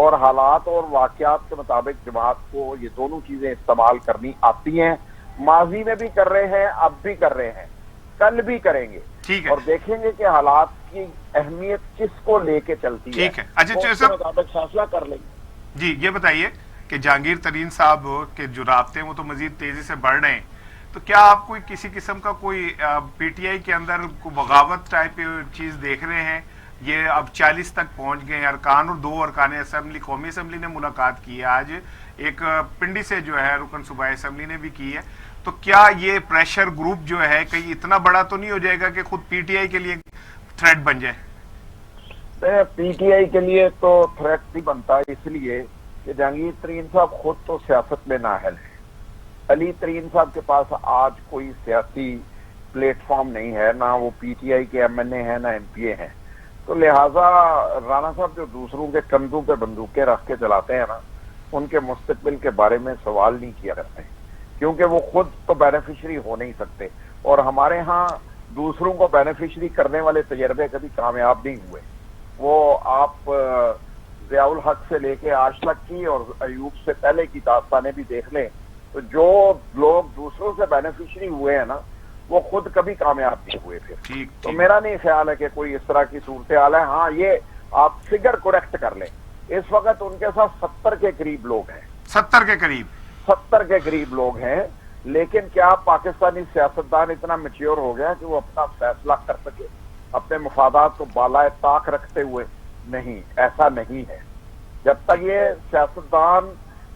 اور حالات اور واقعات کے مطابق جماعت کو یہ دونوں چیزیں استعمال کرنی آتی ہیں. ماضی میں بھی کر رہے ہیں، اب بھی کر رہے ہیں، کل بھی کریں گے اور دیکھیں گے کہ حالات کی اہمیت کس کو لے کے چلتی ہے. ٹھیک ہے، اچھا مطابق فیصلہ کر لیں گے. جی یہ بتائیے کہ جہانگیر ترین صاحب کے جو رابطے ہیں وہ تو مزید تیزی سے بڑھ رہے ہیں، تو کیا آپ کوئی کسی قسم کا کوئی پی ٹی آئی کے اندر بغاوت ٹائپ چیز دیکھ رہے ہیں؟ یہ اب 40 تک پہنچ گئے ارکان اور 2 ارکان اسمبلی، قومی اسمبلی نے ملاقات کی ہے آج، ایک پنڈی سے جو ہے رکن صوبائی اسمبلی نے بھی کی ہے. تو کیا یہ پریشر گروپ جو ہے کہیں اتنا بڑا تو نہیں ہو جائے گا کہ خود پی ٹی آئی کے لیے تھریٹ بن جائے؟ پی ٹی آئی کے لیے تو تھریٹ نہیں بنتا، اس لیے کہ جہانگیر ترین صاحب خود تو سیاست میں نااہل ہیں. علی ترین صاحب کے پاس آج کوئی سیاسی پلیٹ فارم نہیں ہے، نہ وہ پی ٹی آئی کے ایم این اے ہیں نہ ایم پی اے ہیں. تو لہٰذا رانا صاحب جو دوسروں کے کندھوں پہ بندوقیں رکھ کے چلاتے ہیں نا، ان کے مستقبل کے بارے میں سوال نہیں کیا کرتے کیونکہ وہ خود تو بینیفیشری ہو نہیں سکتے. اور ہمارے ہاں دوسروں کو بینیفیشری کرنے والے تجربے کبھی کامیاب نہیں ہوئے. وہ آپ ضیاء الحق سے لے کے آج تک کی اور ایوب سے پہلے کی داستانیں بھی دیکھ لیں تو جو لوگ دوسروں سے بینیفیشری ہوئے ہیں نا وہ خود کبھی کامیاب نہیں ہوئے پھر. تو میرا نہیں خیال ہے کہ کوئی اس طرح کی صورتحال ہے. ہاں یہ آپ فگر کریکٹ کر لیں، اس وقت ان کے ساتھ 70 کے قریب لوگ ہیں. 70 کے قریب 70 کے قریب لوگ ہیں. لیکن کیا پاکستانی سیاستدان اتنا میچیور ہو گیا کہ وہ اپنا فیصلہ کر سکے اپنے مفادات کو بالائے طاق رکھتے ہوئے؟ نہیں، ایسا نہیں ہے. جب تک یہ سیاستدان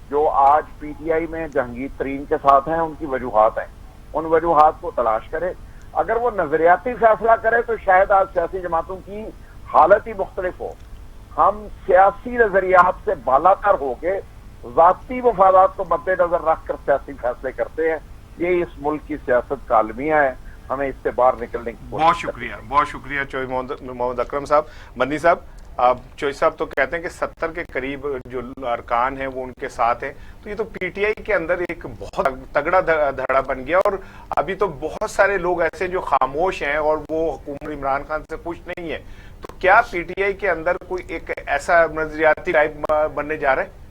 جو آج پی ٹی آئی میں جہانگیر ترین کے ساتھ ہیں ان کی وجوہات ہیں، ان وجوہات کو تلاش کرے. اگر وہ نظریاتی فیصلہ کرے تو شاید آج سیاسی جماعتوں کی حالت ہی مختلف ہو. ہم سیاسی نظریات سے بالا تر ہو کے ذاتی مفادات کو مد نظر رکھ کر سیاسی فیصلے کرتے ہیں. یہ اس ملک کی سیاست کا المیہ ہے، ہمیں اس سے باہر نکلنے کی بہت شکریہ. بہت شکریہ چوئی محمد اکرم صاحب. مدنی صاحب، آپ چوئی صاحب تو کہتے ہیں کہ 70 کے قریب جو ارکان ہیں وہ ان کے ساتھ ہیں، تو یہ تو پی ٹی آئی کے اندر ایک بہت تگڑا دھڑا بن گیا اور ابھی تو بہت سارے لوگ ایسے جو خاموش ہیں اور وہ حکومت عمران خان سے خوش نہیں ہیں. تو کیا پی ٹی آئی کے اندر کوئی ایک ایسا نظریاتی ٹائپ بننے جا رہا ہے؟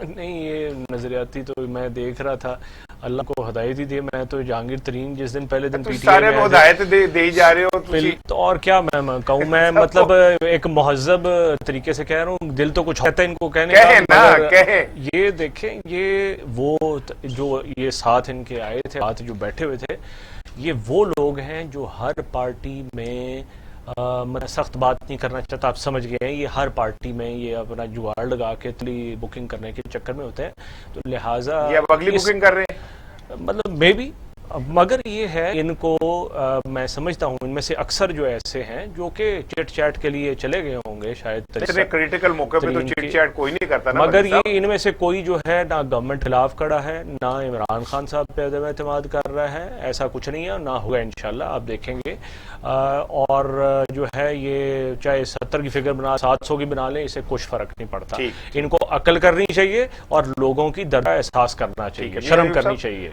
نہیں، یہ نظریاتی تو میں دیکھ رہا تھا، اللہ کو ہدایت ہی دے. میں تو جہانگیر ترین جس دن پہلے دن پی ٹی سارے ہدایت دے ہی جا رہے ہو تو اور کیا میں کہوں. میں مطلب ایک مہذب طریقے سے کہہ رہا ہوں، دل تو کچھ ہوتا ہے ان کو کہنے کا. یہ دیکھیں، یہ وہ جو یہ ساتھ ان کے آئے تھے، ساتھ جو بیٹھے ہوئے تھے، یہ وہ لوگ ہیں جو ہر پارٹی میں میں سخت بات نہیں کرنا چاہتا، آپ سمجھ گئے ہیں، یہ ہر پارٹی میں یہ اپنا جگاڑ لگا کے تلی بکنگ کرنے کے چکر میں ہوتے ہیں. تو لہٰذا یہ اب اگلی بکنگ کر رہے ہیں، مطلب مے بی. مگر یہ ہے ان کو میں سمجھتا ہوں ان میں سے اکثر جو ایسے ہیں جو کہ چیٹ چیٹ کے لیے چلے گئے ہوں گے شاید. کریٹیکل موقع پہ تو چیٹ چیٹ کوئی نہیں کرتا نا. مگر یہ ان میں سے کوئی جو ہے نہ گورنمنٹ خلاف کھڑا ہے، نہ عمران خان صاحب پہ عدم اعتماد کر رہا ہے. ایسا کچھ نہیں ہے، نہ ہوگا انشاءاللہ، آپ دیکھیں گے. اور جو ہے یہ چاہے 70 کی فگر بنا 700 کی بنا لیں، اسے کچھ فرق نہیں پڑتا. ان کو عقل کرنی چاہیے اور لوگوں کی درجہ احساس کرنا چاہیے، شرم کرنی چاہیے.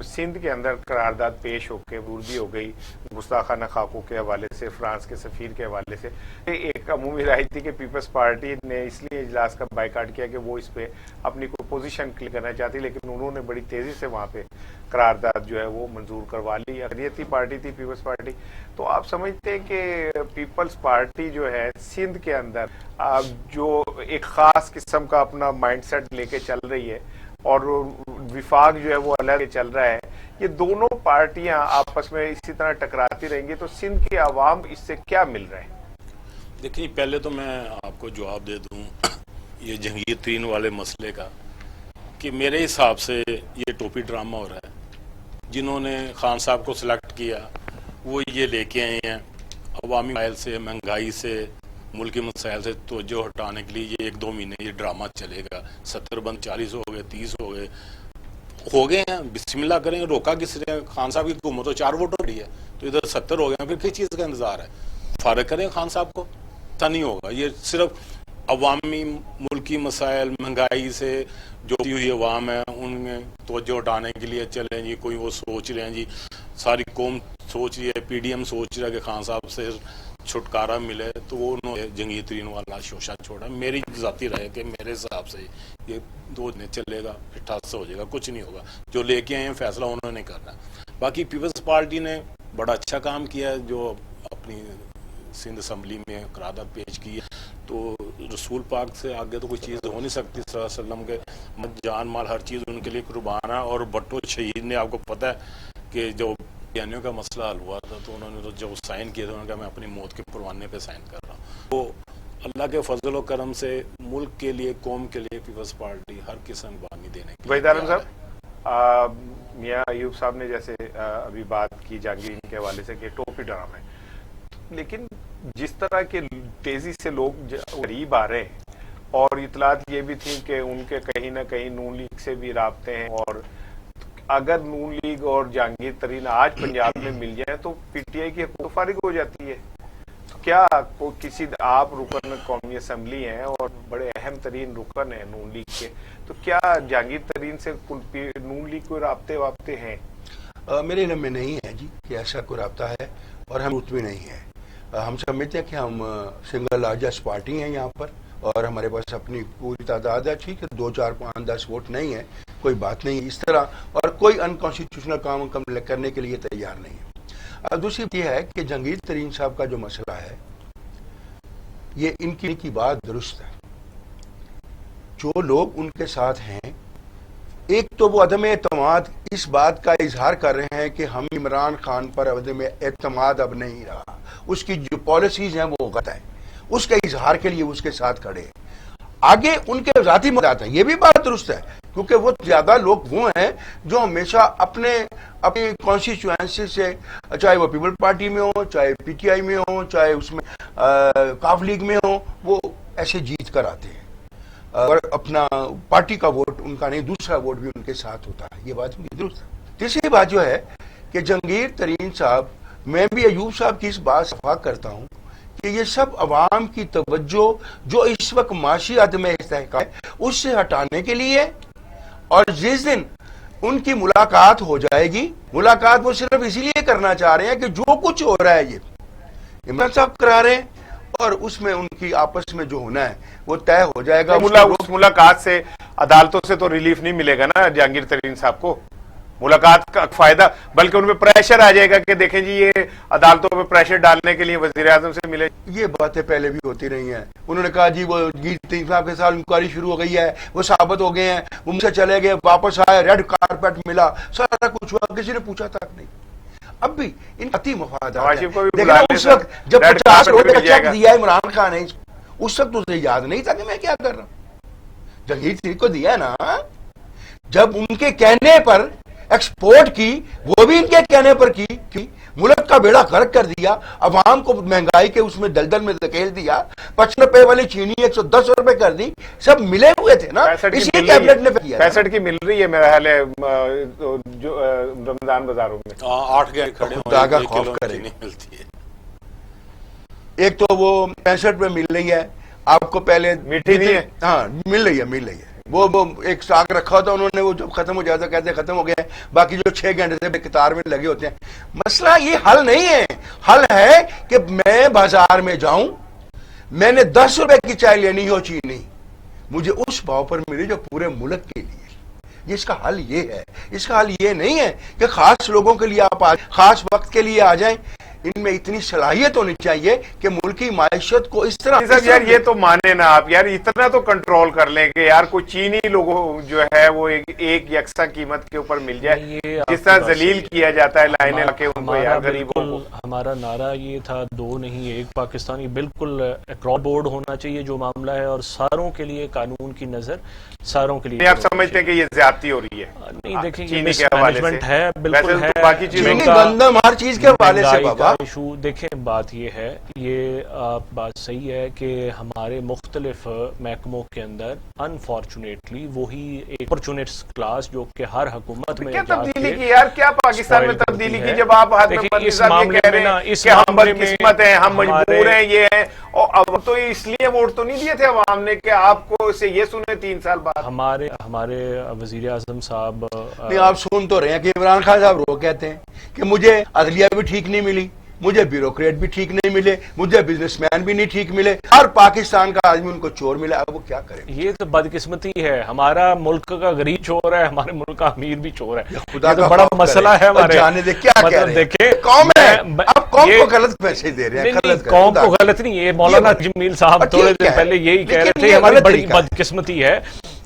سندھ کے اندر قرارداد پیش ہو کے بھی ہو گئی گستاخانہ خاکوں کے حوالے سے، فرانس کے سفیر کے حوالے سے. ایک عمومی رائے تھی کہ پیپلز پارٹی نے اس لیے اجلاس کا بائیکاٹ کیا کہ وہ اس پہ اپنی کوئی پوزیشن کلیئر کرنا چاہتی، لیکن انہوں نے بڑی تیزی سے وہاں پہ قرارداد جو ہے وہ منظور کروا لی. اقلیتی پارٹی تھی پیپلز پارٹی. تو آپ سمجھتے ہیں کہ پیپلز پارٹی جو ہے سندھ کے اندر جو ایک خاص قسم کا اپنا مائنڈ سیٹ لے کے چل رہی ہے اور وفاق جو ہے وہ الگ چل رہا ہے، یہ دونوں پارٹیاں آپس میں اسی طرح ٹکراتی رہیں گی تو سندھ کے عوام اس سے کیا مل رہے ہیں؟ دیکھیں، پہلے تو میں آپ کو جواب دے دوں یہ جہانگیر ترین والے مسئلے کا، کہ میرے حساب سے یہ ٹوپی ڈرامہ ہو رہا ہے. جنہوں نے خان صاحب کو سلیکٹ کیا وہ یہ لے کے آئے ہیں عوامی مسائل سے، مہنگائی سے، ملکی مسائل سے توجہ ہٹانے کے لیے. یہ 1-2 مہینے یہ ڈرامہ چلے گا. 70 بند 40 ہو گئے، 30 ہو گئے ہیں. بسم اللہ کریں، روکا کس نے؟ خان صاحب کی حکومت تو 4 ووٹ ہو رہی ہے، تو ادھر 70 ہو گئے ہیں. پھر کس چیز کا انتظار ہے؟ فارغ کریں خان صاحب کو. ایسا نہیں ہوگا. یہ صرف عوامی ملکی مسائل، مہنگائی سے جو ہوئی عوام ہے ان میں توجہ ہٹانے کے لیے چلیں جی. کوئی وہ سوچ رہے ہیں جی، ساری قوم سوچ رہی ہے، پی ڈی ایم سوچ رہا ہے کہ خان صاحب سے چھٹکارا ملے، تو وہ انہوں نے جہانگیر ترین والا شوشہ چھوڑا. میری ذاتی رائے کہ میرے حساب سے یہ 2 دن چلے گا، پھر ٹھاس ہو جائے گا، کچھ نہیں ہوگا. جو لے کے آئے ہیں فیصلہ انہوں نے کرنا. باقی پیپلز پارٹی نے بڑا اچھا کام کیا ہے، جو اپنی سندھ اسمبلی میں قرارداد پیش کی ہے. تو رسول پاک سے آگے تو کوئی چیز ہو نہیں سکتی صلی اللہ علیہ وسلم کے جان مال ہر چیز ان کے لیے قربان ہے. اور بھٹو شہید نے، آپ کو پتہ ہے کہ جو یانیوں کا مسئلہ حل ہوا تھا تو انہوں نے جو سائن کیے تھے، انہوں نے کہا میں اپنی موت کے پروانے پہ سائن کر رہا ہوں. تو اللہ کے فضل و کرم سے ملک کے لیے، قوم کے لیے پیپلز پارٹی ہر قسم قربانی دینے کی. وحید عالم صاحب، میاں ایوب صاحب نے جیسے ابھی بات کی جہانگیر کے حوالے سے کہ ٹوپی ڈرامہ ہے، لیکن جس طرح کے تیزی سے لوگ قریب آ رہے ہیں، اور اطلاعات یہ بھی تھی کہ ان کے کہیں نہ کہیں نون لیگ سے بھی رابطے ہیں، اور اگر نون لیگ اور جہانگیر ترین آج پنجاب میں مل جائیں تو پی ٹی آئی کی حکومت فارغ ہو جاتی ہے. کیا کسی آپ رکن قومی اسمبلی ہیں اور بڑے اہم ترین رکن ہیں نون لیگ کے، تو کیا جہانگیر ترین سے نون لیگ کوئی رابطے ہیں؟ میرے علم میں نہیں ہے جی کہ ایسا کوئی رابطہ ہے، اور ہم اس میں نہیں ہے. ہم سمجھتے ہیں کہ ہم سنگل لارجسٹ پارٹی ہیں یہاں پر، اور ہمارے پاس اپنی پوری تعداد ہے. ٹھیک ہے، 2 4 5 10 ووٹ نہیں ہے، کوئی بات نہیں اس طرح، اور کوئی انکانسٹیٹیوشنل کام کرنے کے لیے تیار نہیں ہے. دوسری یہ ہے کہ جہانگیر ترین صاحب کا جو مسئلہ ہے، یہ ان کی بات درست ہے. جو لوگ ان کے ساتھ ہیں، ایک تو وہ عدم اعتماد اس بات کا اظہار کر رہے ہیں کہ ہم عمران خان پر عدم اعتماد اب نہیں رہا، اس کی جو پالیسیز ہیں وہ غلط ہیں، اس کے اظہار کے لیے اس کے ساتھ کھڑے ہیں. آگے ان کے ذاتی مدد ہیں، یہ بھی بات درست ہے، کیونکہ وہ زیادہ لوگ وہ ہیں جو ہمیشہ اپنی کانسٹیچوئنسی سے، چاہے وہ پیپل پارٹی میں ہو، چاہے پی ٹی آئی میں ہو، چاہے اس میں کاف لیگ میں ہو، وہ ایسے جیت کر آتے ہیں، اور اپنا پارٹی کا ووٹ ان کا نہیں، دوسرا ووٹ بھی ان کے ساتھ ہوتا ہے. یہ بات درست ہے. تیسری بات جو ہے کہ جہانگیر ترین صاحب، میں بھی ایوب صاحب کی اس بات سے اتفاق کرتا ہوں کہ یہ سب عوام کی توجہ جو اس وقت معاشی عدم استحکام ہے اس سے ہٹانے کے لیے، اور جس دن ان کی ملاقات ہو جائے گی، ملاقات وہ صرف اسی لیے کرنا چاہ رہے ہیں کہ جو کچھ ہو رہا ہے یہ عمران صاحب کرا رہے ہیں، اور اس میں ان کی آپس میں جو ہونا ہے وہ طے ہو جائے گا. اس ملاقات سے عدالتوں سے تو ریلیف نہیں ملے گا نا جہانگیر ترین صاحب کو. ملاقات کا فائدہ بلکہ ان پہ پریشر آ جائے گا کہ دیکھیں جی یہ عدالتوں پہ پریشر ڈالنے کے لیے وزیر اعظم سے ملے. یہ باتیں پہلے بھی ہوتی رہی ہیں. انہوں نے کہا جی وہ ترین صاحب کے ساتھ انکوائری شروع ہو گئی ہے, وہ ثابت ہو گئے ہیں, وہ مجھ سے چلے گئے, واپس آئے, ریڈ کارپیٹ ملا, سارا کچھ ہوا, کسی نے پوچھا تک نہیں. اب بھی ان ذاتی مفادات ہیں. اس وقت جب 50 کروڑ کا چیک دیا عمران خان نے, اس وقت اسے یاد نہیں تھا کہ میں کیا کر رہا ہوں. جہانگیر ترین کو دیا نا, جب ان کے کہنے پر ایکسپورٹ کی, وہ بھی ان کے کہنے پر کی, ملک کا بیڑا غرق کر دیا, عوام کو مہنگائی کے اس میں دلدل میں دھکیل دیا, 55 روپے والی چینی 110 روپے کر دی, سب ملے ہوئے تھے نا, اسی کیبنٹ نے کیا. 65 کی مل رہی ہے میرا خیال ہے جو رمضان بازاروں میں 8 گئے کھڑے ہوئے خوف کرے. ایک تو وہ 65 میں مل رہی ہے آپ کو, پہلے میٹھی نہیں ہے, ہاں مل رہی ہے. وہ ایک ساگ رکھا ہوتا انہوں نے, وہ جب ختم ہو جاتا کہتے ہیں ختم ہو گئے, باقی جو 6 گھنٹے سے قطار میں لگے ہوتے ہیں. مسئلہ یہ حل نہیں ہے. حل ہے کہ میں بازار میں جاؤں, میں نے 10 روپے کی چائے لینی ہو چینی, مجھے اس بھاؤ پر ملی جو پورے ملک کے لیے. یہ اس کا حل یہ ہے. اس کا حل یہ نہیں ہے کہ خاص لوگوں کے لیے آپ خاص وقت کے لیے آ جائیں. ان میں اتنی صلاحیت ہونی چاہیے کہ ملکی معیشت کو اس طرح یار یہ تو مانے نا آپ, یار اتنا تو کنٹرول کر لیں کہ یار کوئی چینی لوگوں جو ہے وہ ایک یکساں قیمت کے اوپر مل جائے, جس طرح ذلیل کیا جاتا ہے لائنیں لگے ان کو یار غریبوں کو. ہمارا نعرہ یہ تھا 2 نہیں 1 پاکستانی, بالکل اکراس بورڈ ہونا چاہیے جو معاملہ ہے, اور ساروں کے لیے قانون کی نظر ساروں کے لیے. آپ سمجھتے ہیں کہ یہ زیادتی ہو رہی ہے؟ نہیں دیکھیں یہ چینی کے حوالے سے مینجمنٹ ہے, بالکل ہے. باقی چیزوں چینی گندم ہر چیز کے حوالے سے بابا ایشو دیکھیں. بات یہ ہے, یہ بات صحیح ہے کہ ہمارے مختلف محکموں کے اندر انفارچونیٹلی وہی ایک اپرچونٹس کلاس جو کہ ہر حکومت میں کیا تبدیلی کی یار, کیا پاکستان میں تبدیلی کی جب آپ اس معاملے میں نا, اس کہ ہم بدقسمت ہیں, ہم مجبور ہیں, یہ ہیں, اور اب تو اس لیے ووٹ تو نہیں دیے تھے عوام نے کہ آپ کو اسے یہ سنے 3 سال بعد. ہمارے وزیر اعظم صاحب نہیں, آپ سن تو رہے ہیں کہ عمران خان صاحب وہ کہتے ہیں کہ مجھے عدلیہ بھی ٹھیک نہیں ملی, مجھے بیوروکریٹ بھی ٹھیک نہیں ملے, مجھے بزنس مین بھی نہیں ٹھیک ملے, ہر پاکستان کا آدمی ان کو چور ملا. اب وہ کیا کرے؟ یہ تو بدقسمتی ہے. ہمارا ملک کا غریب چور ہے, ہمارے ملک کا امیر بھی چور ہے. خدا تو بڑا مسئلہ ہے ہمارے. جانے دے کیا کہہ رہے ہیں, قوم ہے, اب قوم کو غلط پیسے دے رہے ہیں. قوم کو غلط نہیں ہے. مولانا جمیل صاحب تھوڑے دن پہلے یہی کہہ رہے تھے ہماری بڑی بدقسمتی ہے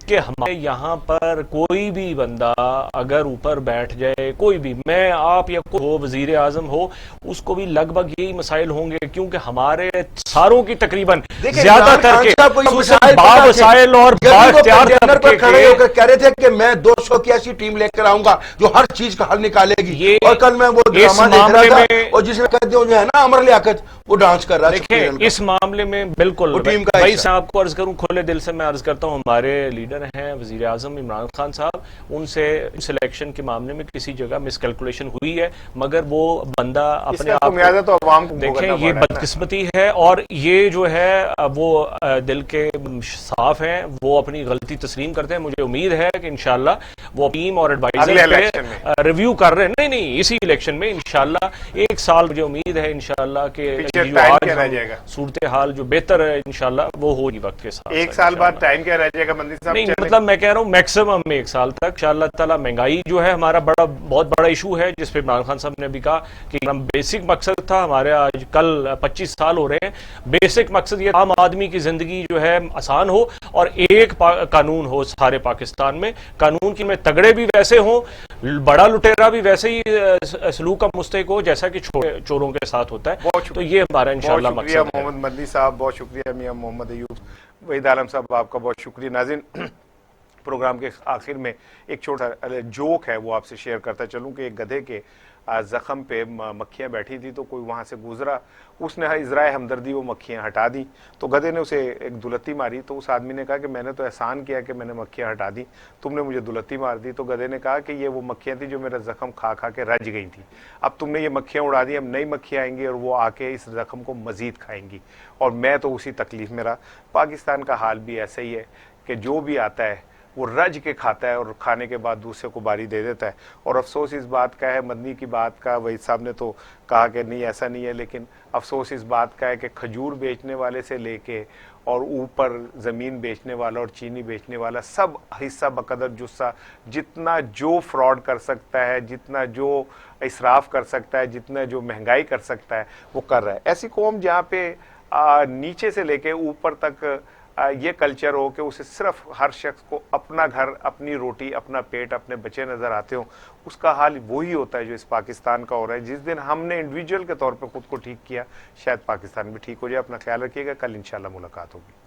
کہ ہمارے یہاں پر کوئی بھی بندہ اگر اوپر بیٹھ جائے, کوئی بھی, میں آپ یا کوئی ہو, وزیر اعظم ہو, اس کو بھی لگ بھگ یہی مسائل ہوں گے, کیونکہ ہمارے ساروں کی تقریباً زیادہ تر کے وسائل اور کھڑے ہو کر کہہ رہے تھے کہ میں 200 کی ایسی ٹیم لے کر آؤں گا جو ہر چیز کا حل نکالے گی. اور کل میں وہ ڈرامہ دیکھ رہا تھا, اور جس میں کہتے ہیں جو ہے نا امر لیاقت, وہ ڈانس کر رہا ہے. دیکھیں اس معاملے میں بالکل بھائی صاحب کو عرض کروں, کھلے دل سے میں عرض کرتا ہوں, ہمارے لیڈر ہیں وزیر اعظم عمران خان صاحب, ان سے سلیکشن کے معاملے میں کسی جگہ مس کیلکولیشن ہوئی ہے, مگر وہ بندہ اپنے آپ کو دیکھیں, یہ بدقسمتی ہے. اور یہ جو ہے وہ دل کے صاف ہیں, وہ اپنی غلطی تسلیم کرتے ہیں. مجھے امید ہے کہ انشاءاللہ وہ ٹیم اور ایڈوائزر پہ ریویو کر رہے ہیں. نہیں اسی الیکشن میں انشاءاللہ 1 سال مجھے امید ہے انشاءاللہ کہ صورتحال جو بہتر ہے انشاءاللہ وہ ہوگی وقت کے ساتھ. 1 سال بعد ٹائم کیا رہ جائے گا مندی صاحب؟ نہیں مطلب میں کہہ رہا ہوں میکسیمم میں 1 سال تک انشاءاللہ تعالی. مہنگائی جو ہے ہمارا بہت بڑا ایشو ہے, جس پہ عمران خان صاحب نے بھی کہا کہ بیسک مقصد تھا ہمارے, آج کل 25 سال ہو رہے ہیں, بیسک مقصد یہ عام آدمی کی زندگی جو ہے آسان ہو, اور ایک قانون ہو سارے پاکستان میں, قانون کی میں تگڑے بھی ویسے ہوں, بڑا لٹیرا بھی ویسے ہی سلوک کا مستحق ہو جیسا کہ چوروں کے ساتھ ہوتا ہے. تو یہ ہمارا انشاءاللہ مقصد ہے. محمد مدنی صاحب بہت شکریہ, میاں محمد ایوب, وحید عالم صاحب آپ کا بہت شکریہ. ناظرین, پروگرام کے آخر میں ایک چھوٹا جوک ہے وہ آپ سے شیئر کرتا چلوں کہ ایک گدھے کے زخم پہ مکھیاں بیٹھی تھی, تو کوئی وہاں سے گزرا, اس نے ازرائے ہمدردی وہ مکھیاں ہٹا دی, تو گدھے نے اسے ایک دلتی ماری. تو اس آدمی نے کہا کہ میں نے تو احسان کیا کہ میں نے مکھیاں ہٹا دی, تم نے مجھے دلتی مار دی. تو گدھے نے کہا کہ یہ وہ مکھیاں تھیں جو میرا زخم کھا کھا کے رج گئی تھیں, اب تم نے یہ مکھیاں اڑا دی, اب نئی مکھیاں آئیں گی اور وہ آ کے اس زخم کو مزید کھائیں گی, اور میں تو اسی تکلیف میں رہا. پاکستان کا حال بھی ایسا ہی ہے کہ جو بھی آتا ہے وہ رج کے کھاتا ہے اور کھانے کے بعد دوسرے کو باری دے دیتا ہے. اور افسوس اس بات کا ہے, مدنی کی بات کا, وحید صاحب نے تو کہا کہ نہیں ایسا نہیں ہے, لیکن افسوس اس بات کا ہے کہ کھجور بیچنے والے سے لے کے اور اوپر زمین بیچنے والا اور چینی بیچنے والا سب حصہ بقدر جثہ, جتنا جو فراڈ کر سکتا ہے, جتنا جو اسراف کر سکتا ہے, جتنا جو مہنگائی کر سکتا ہے وہ کر رہا ہے. ایسی قوم جہاں پہ نیچے سے لے کے اوپر تک یہ کلچر ہو کہ اسے صرف ہر شخص کو اپنا گھر, اپنی روٹی, اپنا پیٹ, اپنے بچے نظر آتے ہوں, اس کا حال وہی ہوتا ہے جو اس پاکستان کا ہو رہا ہے. جس دن ہم نے انڈیویجول کے طور پہ خود کو ٹھیک کیا, شاید پاکستان بھی ٹھیک ہو جائے. اپنا خیال رکھیے گا, کل انشاءاللہ ملاقات ہوگی.